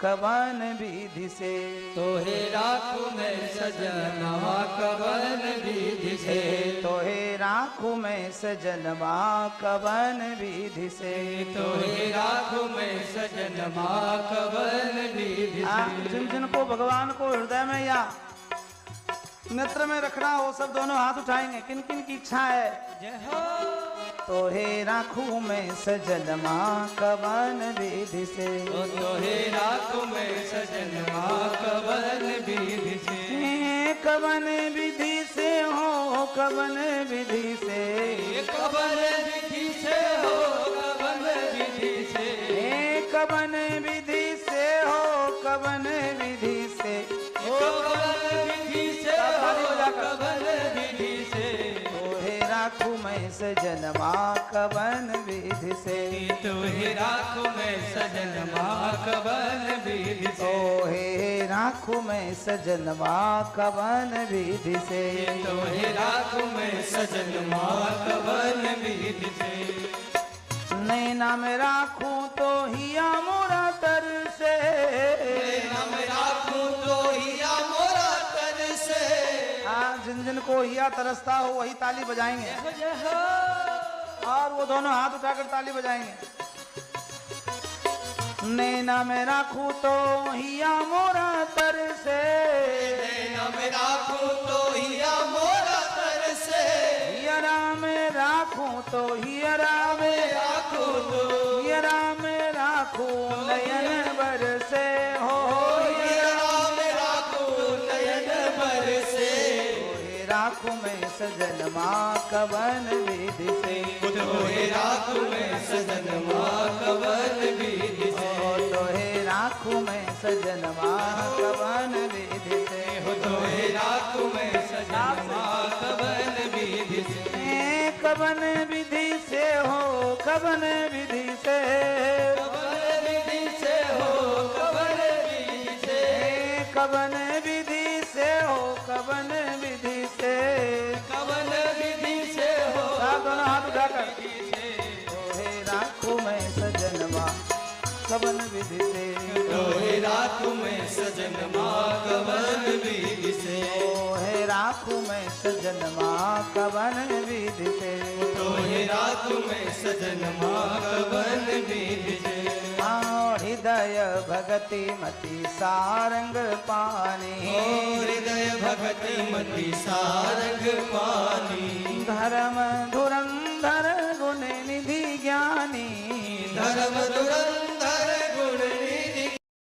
कवन विधि से। तोहे राखू मैं सजनवा कवन विधि से। तोहे राखू मैं सजनवा कवन विधि से। तोहे राखू मैं सजनवा कवन विधि से। जिन जिनको भगवान को हृदय में या नेत्र में रखना वो सब दोनों हाथ उठाएंगे। किन किन की इच्छा है? जय हो। तोहे राखू मैं सजनवा कवन विधि से। तोहे राखू मैं सजनवा कवन विधि से। कवन विधि से हो कवन विधि से। कवन विधि से हो कवन विधि से। कवन विधि से हो कवन विधि से। कवन विधि से हो कवन विधि से। तोहे राखू मैं सजनवा कवन विधि से। तोहे राखू मैं सजनवा कवन विधि से। तोहे राखू मैं सजनवा कवन विधि से। तोहे राखू मैं सजनवा कवन विधि से। नैना में राखू तो हिया मोरा तर से। नैना में राखू तो हिया मोरा तर से। जिन जिन को हिया तरसता हो वही ताली बजाएंगे और वो दोनों हाथ उठाकर ताली बजाएंगे। नैना में राखू तो हिया मोरा तर से। नैना में राखू तो हिया मोरा तर से। हियरा में राखू तो हियरा में राखू तो हियरा में राखू नयन बरसे हो। हियरा में राखू नयन बरसे। तोहे राखू मैं सजनवा कवन विधि से। तोहे राखू मैं सजनवा कवन विधि से। तोहे राखू मैं सजनवा कवन विधि से। तोहे राखू मैं सजनवा कवन विधि से। कवन विधि से हो कवन विधि से। कवन विधि से हो कवन विधि से। कवन विधि से हो कवन विधि से। कवन विधि से हो दोनों हाथ उठाकर। तोहे राखू मैं सजनवा कवन विधि से। तोहे राखू मैं सजनवा कवन विधि से। तोहे राखू मैं सजनवा कवन विधि से। तोहे राखू मैं सजनवा कवन विधि से। हृदय भगति मति सारंग पानी। हृदय भगति मति सारंग पानी। धर्म धुरंग